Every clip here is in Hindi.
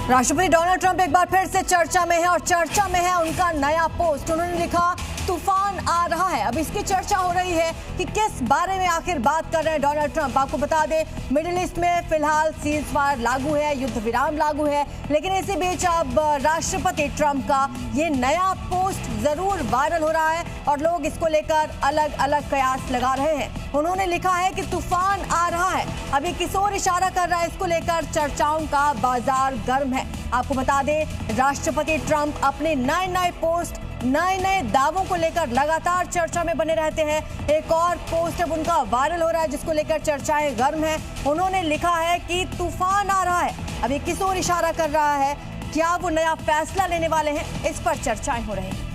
राष्ट्रपति डोनाल्ड ट्रंप एक बार फिर से चर्चा में है और चर्चा में है उनका नया पोस्ट। उन्होंने लिखा तूफान आ रहा है। अब इसकी चर्चा हो रही है कि किस बारे में आखिर बात कर रहे हैं डोनाल्ड ट्रंप। आपको बता दें, मिडिल ईस्ट में फिलहाल सीजफायर लागू है, युद्ध विराम लागू है, लेकिन इसी बीच अब राष्ट्रपति ट्रंप का ये नया पोस्ट जरूर वायरल हो रहा है और लोग इसको लेकर अलग अलग कयास लगा रहे हैं। उन्होंने लिखा है कि तूफान आ रहा है। अभी किस ओर इशारा कर रहा है, इसको लेकर चर्चाओं का बाजार गर्म है। आपको बता दें, राष्ट्रपति ट्रंप अपने नए पोस्ट, नए दावों को लेकर लगातार चर्चा में बने रहते हैं। एक और पोस्ट अब उनका वायरल हो रहा है जिसको लेकर चर्चाएं गर्म हैं। उन्होंने लिखा है कि तूफान आ रहा है। अभी किस ओर इशारा कर रहा है, क्या वो नया फैसला लेने वाले हैं, इस पर चर्चाएं हो रही हैं।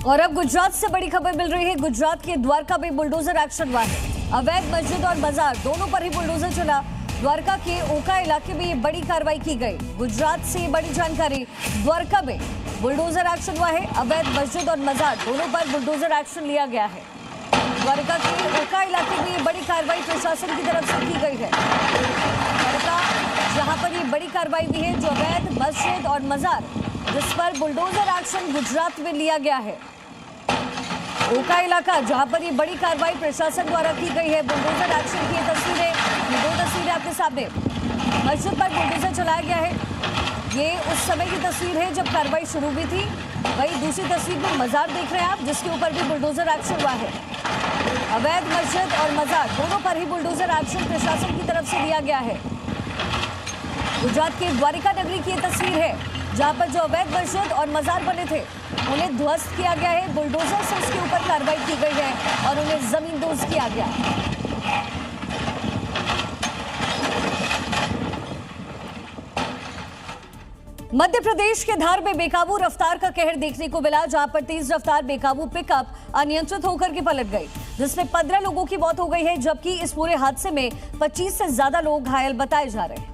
और अब गुजरात से बड़ी खबर मिल रही है। गुजरात के द्वारका में बुलडोजर एक्शन हुआ है। अवैध मस्जिद और बाजार दोनों पर ही बुलडोजर चला। द्वारका के ओका इलाके में ये बड़ी कार्रवाई की गई। गुजरात से बड़ी जानकारी, द्वारका में बुलडोजर एक्शन हुआ है। अवैध मस्जिद और मजार दोनों पर बुलडोजर एक्शन लिया गया है। द्वारका के ओका इलाके में ये बड़ी कार्रवाई प्रशासन की तरफ से की गई है। द्वारका जहां पर ये बड़ी कार्रवाई हुई है, जो अवैध मस्जिद और मजार जिस पर बुलडोजर एक्शन गुजरात में लिया गया है। ओका इलाका जहां पर ये बड़ी कार्रवाई प्रशासन द्वारा की गई है, बुलडोजर एक्शन की तस्वीरें, ये 2 तस्वीरें आपके सामने। मस्जिद पर बुलडोजर चलाया गया है, ये उस समय की तस्वीर है जब कार्रवाई शुरू हुई थी। वही दूसरी तस्वीर में मजार देख रहे हैं आप, जिसके ऊपर भी बुलडोजर एक्शन हुआ है। अवैध मस्जिद और मजार दोनों पर ही बुलडोजर एक्शन प्रशासन की तरफ से लिया गया है। गुजरात के द्वारिका नगरी की ये तस्वीर है, जहां पर जो अवैध मस्जिद और मजार बने थे उन्हें ध्वस्त किया गया है। बुलडोजर से उसके ऊपर कार्रवाई की गई है और उन्हें जमींदोज किया गया। मध्य प्रदेश के धार में बेकाबू रफ्तार का कहर देखने को मिला, जहां पर तेज रफ्तार बेकाबू पिकअप अनियंत्रित होकर के पलट गई, जिसमें 15 लोगों की मौत हो गई है, जबकि इस पूरे हादसे में 25 से ज्यादा लोग घायल बताए जा रहे हैं।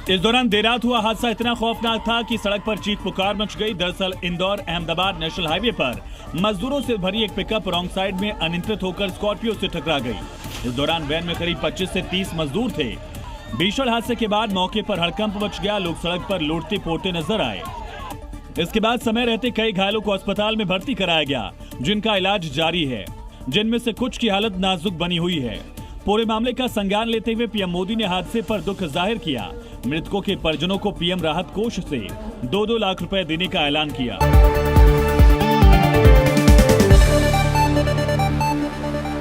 इस दौरान देर रात हुआ हादसा इतना खौफनाक था कि सड़क पर चीख पुकार मच गई। दरअसल इंदौर अहमदाबाद नेशनल हाईवे पर मजदूरों से भरी एक पिकअप रॉन्ग साइड में अनियंत्रित होकर स्कॉर्पियो से टकरा गई। इस दौरान वैन में करीब 25 से 30 मजदूर थे। भीषण हादसे के बाद मौके पर हड़कंप मच गया। लोग सड़क पर लौटते पोड़ते नजर आए। इसके बाद समय रहते कई घायलों को अस्पताल में भर्ती कराया गया, जिनका इलाज जारी है, जिनमें से कुछ की हालत नाजुक बनी हुई है। पूरे मामले का संज्ञान लेते हुए पीएम मोदी ने हादसे पर दुख जाहिर किया। मृतकों के परिजनों को पीएम राहत कोष से 2-2 लाख रुपए देने का ऐलान किया।